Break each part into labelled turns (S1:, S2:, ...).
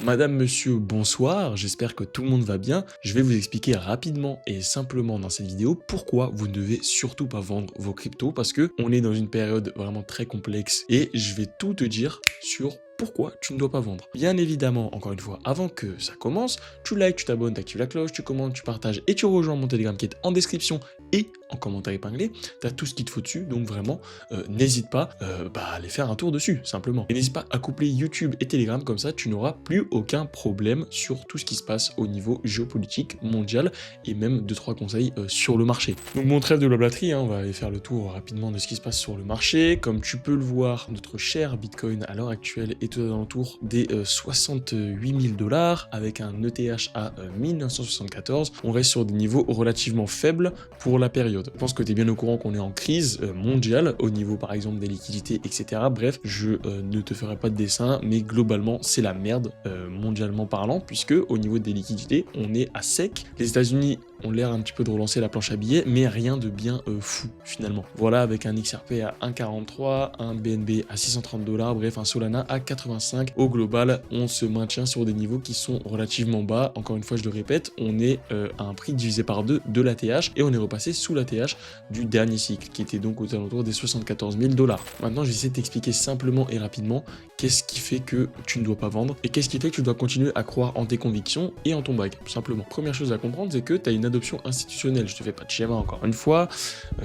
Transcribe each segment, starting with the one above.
S1: Madame, monsieur, bonsoir, j'espère que tout le monde va bien. Je vais vous expliquer rapidement et simplement dans cette vidéo pourquoi vous ne devez surtout pas vendre vos cryptos parce que on est dans une période vraiment très complexe et je vais tout te dire sur pourquoi tu ne dois pas vendre. Bien évidemment, encore une fois, avant que ça commence, tu likes, tu t'abonnes, tu actives la cloche, tu commentes, tu partages et tu rejoins mon Telegram qui est en description et en commentaire épinglé. Tu as tout ce qu'il te faut dessus, donc vraiment, n'hésite pas à aller faire un tour dessus, simplement. Et n'hésite pas à coupler YouTube et Telegram, comme ça tu n'auras plus aucun problème sur tout ce qui se passe au niveau géopolitique, mondial et même 2-3 conseils sur le marché. Donc mon trêve de blablaterie, on va aller faire le tour rapidement de ce qui se passe sur le marché. Comme tu peux le voir, notre cher Bitcoin à l'heure actuelle est aux alentours des 68 000 $ avec un ETH à 1974. On reste sur des niveaux relativement faibles pour la période. Je pense que tu es bien au courant qu'on est en crise mondiale au niveau par exemple des liquidités, etc. Bref, je ne te ferai pas de dessin, mais globalement c'est la merde mondialement parlant, puisque au niveau des liquidités, on est à sec. Les États-Unis ont l'air un petit peu de relancer la planche à billets, mais rien de bien fou finalement. Voilà, avec un XRP à 1,43, un BNB à 630 $, bref, un Solana à 85. Au global, on se maintient sur des niveaux qui sont relativement bas. Encore une fois, je le répète, on est à un prix divisé par 2 de l'ATH et on est repassé sous l'ATH du dernier cycle, qui était donc aux alentours des 74 000 $. Maintenant, je vais essayer de t'expliquer simplement et rapidement qu'est-ce qui fait que tu ne dois pas vendre et qu'est-ce qui fait que tu dois continuer à croire en tes convictions et en ton bac, tout simplement. Première chose à comprendre, c'est que tu as une adoption institutionnelle. Je te fais pas de schéma encore une fois,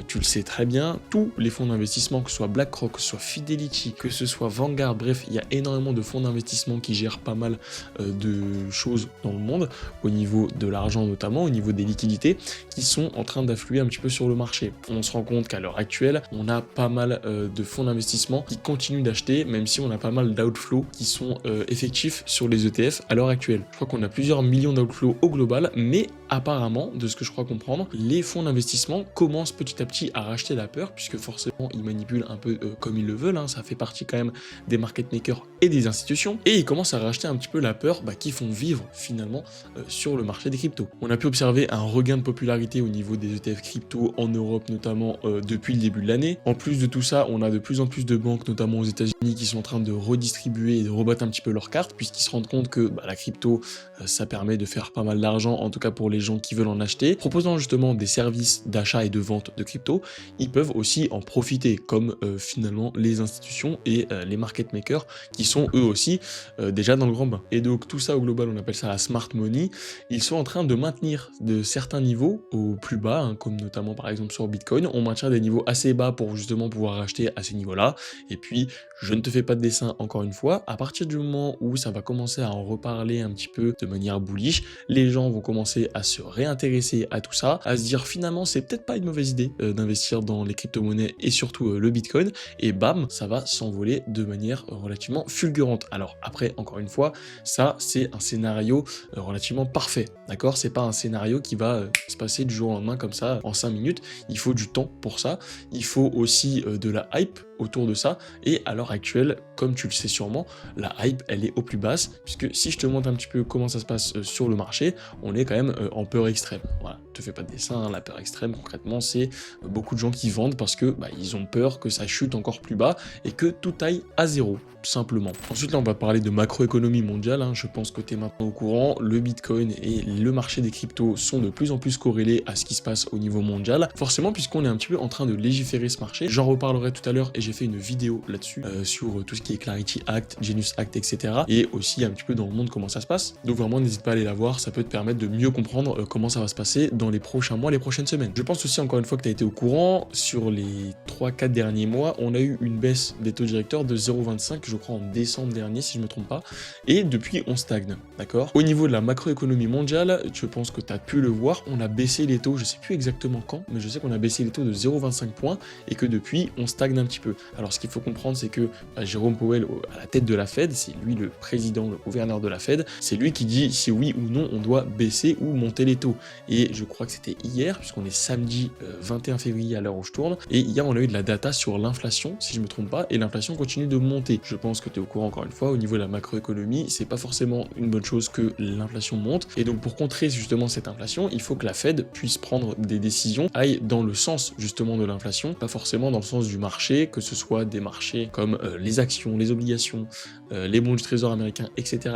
S1: tu le sais très bien, tous les fonds d'investissement, que ce soit BlackRock, que ce soit Fidelity, que ce soit Vanguard, bref, il y a énormément de fonds d'investissement qui gèrent pas mal de choses dans le monde, au niveau de l'argent notamment, au niveau des liquidités, qui sont en train d'affluer un petit peu sur le marché. On se rend compte qu'à l'heure actuelle, on a pas mal de fonds d'investissement qui continuent d'acheter, même si on a pas mal d'outflows qui sont effectifs sur les ETF à l'heure actuelle. Je crois qu'on a plusieurs millions d'outflows au global, mais apparemment, de ce que je crois comprendre, les fonds d'investissement commencent petit à petit à racheter la peur, puisque forcément ils manipulent un peu comme ils le veulent, ça fait partie quand même des market makers et des institutions, et ils commencent à racheter un petit peu la peur qui font vivre finalement sur le marché des cryptos. On a pu observer un regain de popularité au niveau des ETF crypto en Europe notamment depuis le début de l'année. En plus de tout ça, on a de plus en plus de banques, notamment aux États-Unis, qui sont en train de redistribuer et de rebattre un petit peu leurs cartes, puisqu'ils se rendent compte que la crypto, ça permet de faire pas mal d'argent, en tout cas pour les gens qui veulent en acheter. Proposant justement des services d'achat et de vente de crypto, ils peuvent aussi en profiter, comme finalement les institutions et les market makers qui sont eux aussi déjà dans le grand bain. Et donc tout ça au global, on appelle ça la smart money. Ils sont en train de maintenir de certains niveaux au plus bas, comme notamment par exemple sur Bitcoin, on maintient des niveaux assez bas pour justement pouvoir acheter à ces niveaux-là. Et puis, je ne te fais pas de dessin encore une fois, à partir du moment où ça va commencer à en reparler un petit peu de manière bullish, les gens vont commencer à se réintéresser à tout ça, à se dire finalement c'est peut-être pas une mauvaise idée d'investir dans les crypto-monnaies et surtout le Bitcoin, et bam, ça va s'envoler de manière relativement fulgurante. Alors après, encore une fois, ça c'est un scénario relativement parfait, d'accord? C'est pas un scénario qui va se passer du jour au lendemain comme ça en 5 minutes, il faut du temps pour ça, il faut aussi de la hype autour de ça, et à l'heure actuelle, comme tu le sais sûrement, la hype elle est au plus basse, puisque si je te montre un petit peu comment ça se passe sur le marché, on est quand même en peur extrême. Voilà, te fais pas de dessin, la peur extrême concrètement c'est beaucoup de gens qui vendent parce que ils ont peur que ça chute encore plus bas et que tout aille à zéro, tout simplement. Ensuite là on va parler de macroéconomie mondiale, je pense que tu es maintenant au courant, le Bitcoin et le marché des cryptos sont de plus en plus corrélés à ce qui se passe au niveau mondial, forcément puisqu'on est un petit peu en train de légiférer ce marché. J'en reparlerai tout à l'heure et j'ai fait une vidéo là-dessus sur tout ce qui est Clarity Act, Genius Act, etc. et aussi un petit peu dans le monde comment ça se passe. Donc vraiment n'hésite pas à aller la voir, ça peut te permettre de mieux comprendre comment ça va se passer dans les prochains mois, les prochaines semaines. Je pense aussi encore une fois que tu as été au courant, sur les 3-4 derniers mois, on a eu une baisse des taux directeurs de 0,25 je crois en décembre dernier si je me trompe pas, et depuis on stagne, d'accord? Au niveau de la macroéconomie mondiale, je pense que tu as pu le voir, on a baissé les taux, je sais plus exactement quand, mais je sais qu'on a baissé les taux de 0,25 points et que depuis on stagne un petit peu. Alors ce qu'il faut comprendre c'est que Jérôme Powell à la tête de la Fed, c'est lui le président, le gouverneur de la Fed, c'est lui qui dit si oui ou non on doit baisser ou monter les taux. Et je crois que c'était hier, puisqu'on est samedi 21 février à l'heure où je tourne, et hier on a eu de la data sur l'inflation, si je me trompe pas, et l'inflation continue de monter. Je pense que tu es au courant encore une fois, au niveau de la macroéconomie, c'est pas forcément une bonne chose que l'inflation monte, et donc pour contrer justement cette inflation, il faut que la Fed puisse prendre des décisions, aille dans le sens justement de l'inflation, pas forcément dans le sens du marché, que ce soit des marchés comme les actions, les obligations, les bons du trésor américain, etc.,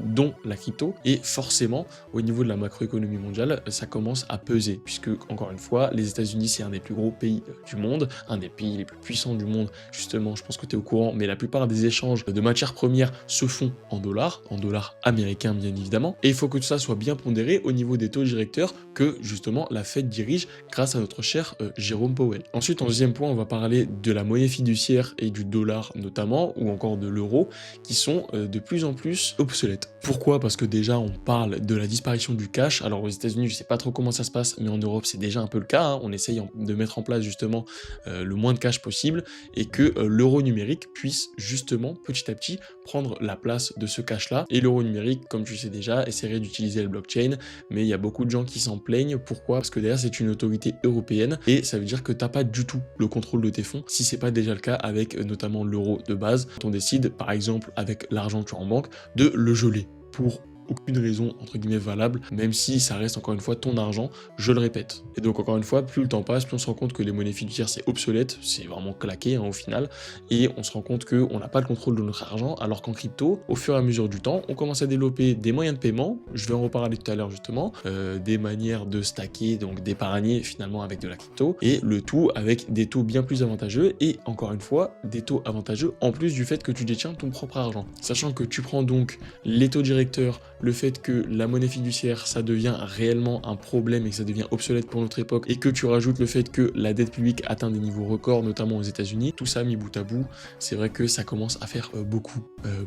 S1: dont la crypto. Et forcément, au niveau de la macroéconomie mondiale, ça commence à peser, puisque, encore une fois, les États-Unis, c'est un des plus gros pays du monde, un des pays les plus puissants du monde, justement, je pense que tu es au courant, mais la plupart des échanges de matières premières se font en dollars américains, bien évidemment. Et il faut que tout ça soit bien pondéré au niveau des taux directeurs que, justement, la Fed dirige grâce à notre cher Jérôme Powell. Ensuite, en deuxième point, on va parler de la monnaie fiduciaire et du dollar notamment, ou encore de l'euro, qui sont de plus en plus obsolètes. Pourquoi? Parce que déjà, on parle de la disparition du cash. Alors aux États-Unis, je sais pas trop comment ça se passe, mais en Europe, c'est déjà un peu le cas, hein. On essaye de mettre en place justement le moins de cash possible et que l'euro numérique puisse justement petit à petit prendre la place de ce cash-là. Et l'euro numérique, comme tu sais déjà, essaierait d'utiliser le blockchain, mais il y a beaucoup de gens qui s'en plaignent. Pourquoi? Parce que derrière, c'est une autorité européenne et ça veut dire que t'as pas du tout le contrôle de tes fonds, si c'est pas déjà le cas avec notamment l'euro de base. Quand on décide, par exemple, avec l'argent que tu as en banque, de le geler pour aucune raison entre guillemets valable, même si ça reste encore une fois ton argent, je le répète. Et donc encore une fois, plus le temps passe, plus on se rend compte que les monnaies fiduciaires c'est obsolète, c'est vraiment claqué hein, au final, et on se rend compte qu'on n'a pas le contrôle de notre argent, alors qu'en crypto, au fur et à mesure du temps, on commence à développer des moyens de paiement, je vais en reparler tout à l'heure justement, des manières de stacker, donc d'épargner finalement avec de la crypto, et le tout avec des taux bien plus avantageux, et encore une fois, des taux avantageux en plus du fait que tu détiens ton propre argent. Sachant que tu prends donc les taux directeurs, le fait que la monnaie fiduciaire, ça devient réellement un problème et que ça devient obsolète pour notre époque, et que tu rajoutes le fait que la dette publique atteint des niveaux records, notamment aux États-Unis, tout ça mis bout à bout, c'est vrai que ça commence à faire beaucoup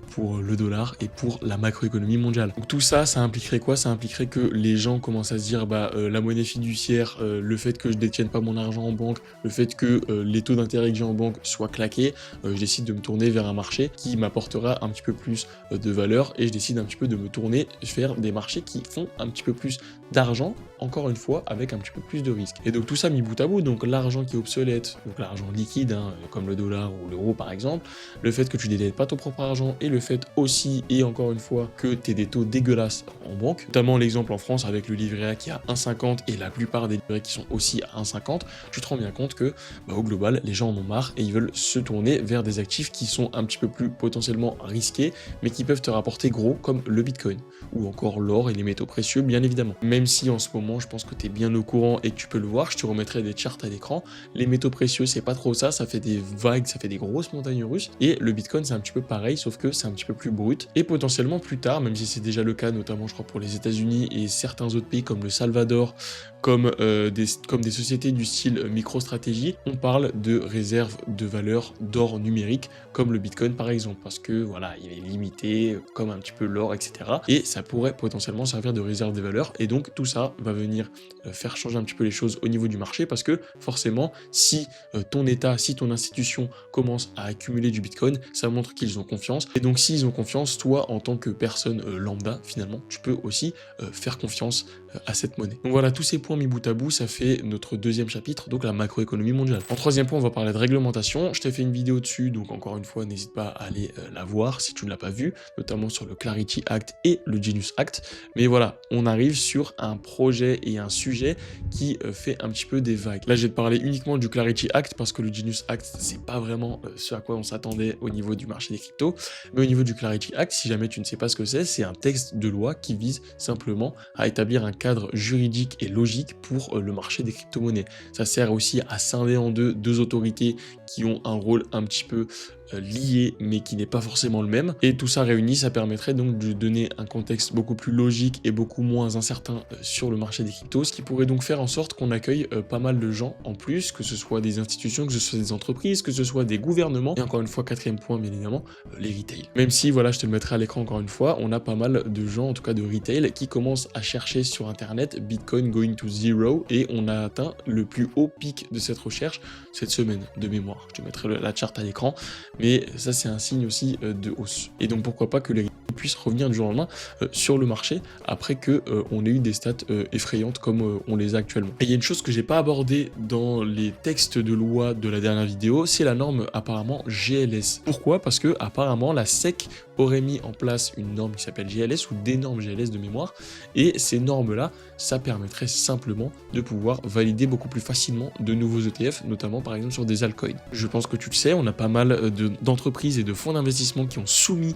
S1: pour le dollar et pour la macroéconomie mondiale. Donc tout ça, ça impliquerait quoi? Ça impliquerait que les gens commencent à se dire, la monnaie fiduciaire, le fait que je détienne pas mon argent en banque, le fait que les taux d'intérêt que j'ai en banque soient claqués, je décide de me tourner vers un marché qui m'apportera un petit peu plus de valeur, et je décide un petit peu de me tourner faire des marchés qui font un petit peu plus d'argent, encore une fois, avec un petit peu plus de risques. Et donc tout ça mis bout à bout, donc l'argent qui est obsolète, donc l'argent liquide, hein, comme le dollar ou l'euro par exemple, le fait que tu détiennes pas ton propre argent, et le fait aussi, et encore une fois, que tu aies des taux dégueulasses en banque, notamment l'exemple en France avec le livret A qui est à 1,50 et la plupart des livrets qui sont aussi à 1,50, tu te rends bien compte que au global, les gens en ont marre et ils veulent se tourner vers des actifs qui sont un petit peu plus potentiellement risqués, mais qui peuvent te rapporter gros, comme le Bitcoin, ou encore l'or et les métaux précieux, bien évidemment. Même si en ce moment, je pense que tu es bien au courant et que tu peux le voir, je te remettrai des charts à l'écran. Les métaux précieux, c'est pas trop ça fait des vagues, ça fait des grosses montagnes russes. Et le Bitcoin, c'est un petit peu pareil, sauf que c'est un petit peu plus brut. Et potentiellement plus tard, même si c'est déjà le cas, notamment je crois pour les États-Unis et certains autres pays comme le Salvador, comme des sociétés du style MicroStrategy, on parle de réserves de valeur d'or numérique, comme le Bitcoin par exemple, parce que voilà, il est limité, comme un petit peu l'or, etc. Et ça pourrait potentiellement servir de réserve des valeurs, et donc tout ça va venir faire changer un petit peu les choses au niveau du marché, parce que forcément, si ton État, si ton institution commence à accumuler du Bitcoin, ça montre qu'ils ont confiance, et donc s'ils ont confiance, toi en tant que personne lambda, finalement, tu peux aussi faire confiance à cette monnaie. Donc voilà, tous ces points mis bout à bout, ça fait notre deuxième chapitre, donc la macroéconomie mondiale. En troisième point, on va parler de réglementation. Je t'ai fait une vidéo dessus, donc encore une fois, n'hésite pas à aller la voir si tu ne l'as pas vue, notamment sur le Clarity Act et le Genius Act. Mais voilà, on arrive sur un projet et un sujet qui fait un petit peu des vagues. Là, je vais te parler uniquement du Clarity Act parce que le Genius Act, c'est pas vraiment ce à quoi on s'attendait au niveau du marché des cryptos. Mais au niveau du Clarity Act, si jamais tu ne sais pas ce que c'est un texte de loi qui vise simplement à établir un cadre juridique et logique pour le marché des crypto-monnaies. Ça sert aussi à scinder en deux autorités qui ont un rôle un petit peu lié mais qui n'est pas forcément le même, et tout ça réuni, ça permettrait donc de donner un contexte beaucoup plus logique et beaucoup moins incertain sur le marché des cryptos, ce qui pourrait donc faire en sorte qu'on accueille pas mal de gens en plus, que ce soit des institutions, que ce soit des entreprises, que ce soit des gouvernements, et encore une fois, quatrième point bien évidemment, les retail. Même si, voilà, je te le mettrai à l'écran encore une fois, on a pas mal de gens, en tout cas de retail, qui commencent à chercher sur internet Bitcoin going to zero, et on a atteint le plus haut pic de cette recherche cette semaine de mémoire. Je te mettrai la charte à l'écran, mais ça c'est un signe aussi de hausse. Et donc pourquoi pas que les puissent revenir du jour au lendemain sur le marché après que on ait eu des stats effrayantes comme on les a actuellement. Et il y a une chose que j'ai pas abordée dans les textes de loi de la dernière vidéo, c'est la norme apparemment GLS. Pourquoi? Parce que apparemment la SEC aurait mis en place une norme qui s'appelle GLS ou des normes GLS de mémoire. Et ces normes-là, ça permettrait simplement de pouvoir valider beaucoup plus facilement de nouveaux ETF, notamment par exemple sur des altcoins. Je pense que tu le sais, on a pas mal d'entreprises et de fonds d'investissement qui ont soumis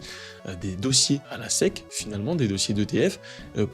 S1: des dossiers à la SEC, finalement, des dossiers d'ETF,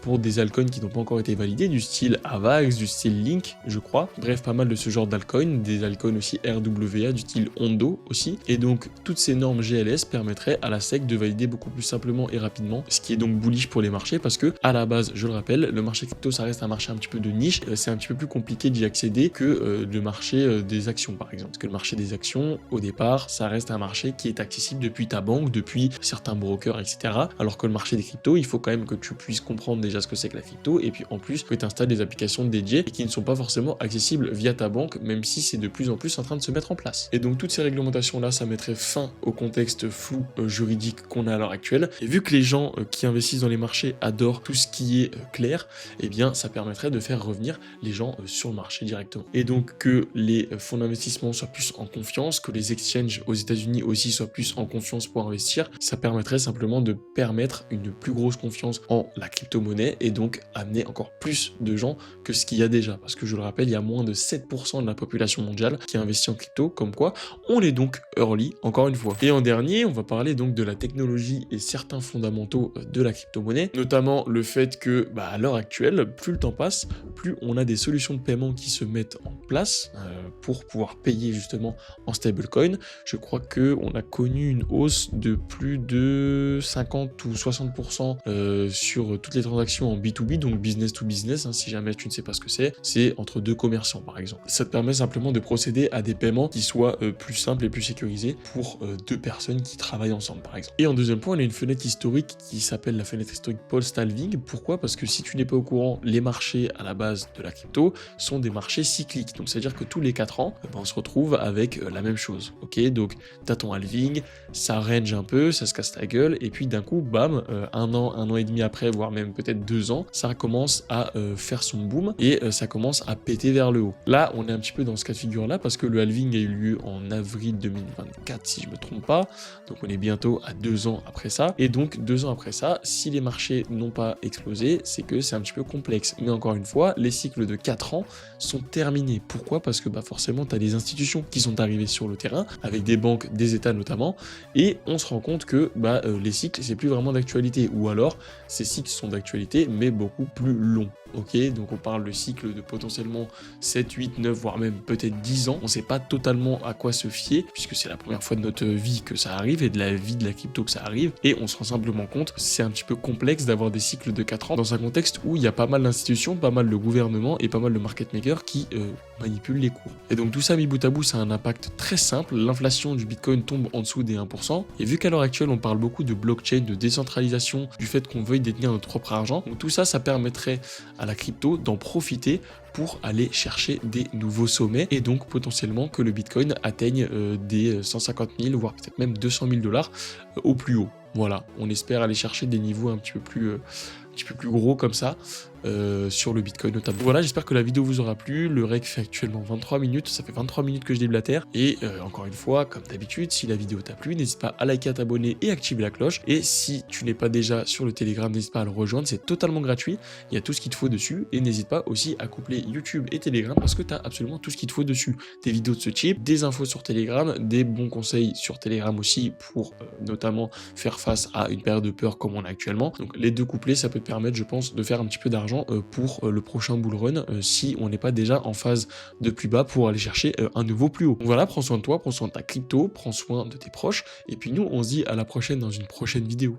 S1: pour des altcoins qui n'ont pas encore été validés, du style AVAX, du style Link, je crois. Bref, pas mal de ce genre d'altcoins, des altcoins aussi RWA, du style Ondo aussi. Et donc, toutes ces normes GLS permettraient à la SEC de valider beaucoup plus simplement et rapidement, ce qui est donc bullish pour les marchés, parce que, à la base, je le rappelle, le marché crypto, ça reste un marché un petit peu de niche, c'est un petit peu plus compliqué d'y accéder que le marché des actions, par exemple. Parce que le marché des actions, au départ, ça reste un marché qui est accessible depuis ta banque, depuis certains brokers, etc. Alors que le marché des cryptos, il faut quand même que tu puisses comprendre déjà ce que c'est que la crypto, et puis en plus que tu installes des applications dédiées et qui ne sont pas forcément accessibles via ta banque, même si c'est de plus en plus en train de se mettre en place. Et donc toutes ces réglementations-là, ça mettrait fin au contexte flou juridique qu'on a à l'heure actuelle. Et vu que les gens qui investissent dans les marchés adorent tout ce qui est clair, eh bien ça permettrait de faire revenir les gens sur le marché directement. Et donc que les fonds d'investissement soient plus en confiance, que les exchanges aux États-Unis aussi soient plus en confiance pour investir, ça permettrait simplement de permettre une plus grosse confiance en la crypto-monnaie et donc amener encore plus de gens que ce qu'il y a déjà. Parce que je le rappelle, il y a moins de 7% de la population mondiale qui investit en crypto, comme quoi on est donc early, encore une fois. Et en dernier, on va parler donc de la technologie et certains fondamentaux de la crypto-monnaie, notamment le fait que à l'heure actuelle, plus le temps passe, plus on a des solutions de paiement qui se mettent en place pour pouvoir payer justement en stablecoin. Je crois qu'on a connu une hausse de plus de 50 ou 60% sur toutes les transactions en B2B, donc business to business, si jamais tu ne sais pas ce que c'est entre deux commerçants par exemple. Ça te permet simplement de procéder à des paiements qui soient plus simples et plus sécurisés pour deux personnes qui travaillent ensemble par exemple. Et en deuxième point, on a une fenêtre historique qui s'appelle la fenêtre historique post-halving. Pourquoi? Parce que si tu n'es pas au courant, les marchés à la base de la crypto sont des marchés cycliques. Donc c'est-à-dire que tous les 4 ans, on se retrouve avec la même chose. Ok, donc tu as ton halving, ça range un peu, ça se casse ta gueule, et puis d'un coup, bam, un an et demi après, voire même peut-être 2 ans, ça commence à faire son boom et ça commence à péter vers le haut. Là, on est un petit peu dans ce cas de figure-là parce que le halving a eu lieu en avril 2024, si je me trompe pas. Donc on est bientôt à 2 ans après ça. Et donc 2 ans après ça, si les marchés n'ont pas explosé, c'est que c'est un petit peu complexe. Mais encore une fois, les cycles de 4 ans sont terminés. Pourquoi? Parce que forcément, tu as des institutions qui sont arrivées sur le terrain, avec des banques, des États notamment, et on se rend compte que les cycles, c'est plus vraiment d'actualité. Ou alors, ces cycles sont d'actualité, mais beaucoup plus longs. Ok, donc on parle de cycle de potentiellement 7, 8, 9, voire même peut-être 10 ans. On ne sait pas totalement à quoi se fier, puisque c'est la première fois de notre vie que ça arrive, et de la vie de la crypto que ça arrive, et on se rend simplement compte que c'est un petit peu complexe d'avoir des cycles de 4 ans dans un contexte où il y a pas mal d'institutions, pas mal de gouvernements et pas mal de market makers qui manipulent les cours. Et donc tout ça mis bout à bout, ça a un impact très simple. L'inflation du Bitcoin tombe en dessous des 1%, et vu qu'à l'heure actuelle on parle beaucoup de blockchain, de décentralisation, du fait qu'on veuille détenir notre propre argent, donc tout ça, ça permettrait à la crypto d'en profiter pour aller chercher des nouveaux sommets et donc potentiellement que le Bitcoin atteigne des 150 000 voire peut-être même 200 000 $ au plus haut. Voilà, on espère aller chercher des niveaux un petit peu plus gros comme ça sur le Bitcoin notamment. Voilà, j'espère que la vidéo vous aura plu. Le rec fait actuellement 23 minutes, ça fait 23 minutes que je déblatère. Et encore une fois, comme d'habitude, si la vidéo t'a plu, n'hésite pas à liker, à t'abonner et activer la cloche. Et si tu n'es pas déjà sur le Telegram, n'hésite pas à le rejoindre, c'est totalement gratuit. Il y a tout ce qu'il te faut dessus. Et n'hésite pas aussi à coupler YouTube et Telegram parce que tu as absolument tout ce qu'il te faut dessus. Des vidéos de ce type, des infos sur Telegram, des bons conseils sur Telegram aussi pour notamment faire face à une période de peur comme on a actuellement. Donc les deux couplés, ça peut te permettre, je pense, de faire un petit peu d'argent pour le prochain bull run si on n'est pas déjà en phase de plus bas pour aller chercher un nouveau plus haut. Donc voilà, prends soin de toi, prends soin de ta crypto, prends soin de tes proches et puis nous on se dit à la prochaine dans une prochaine vidéo.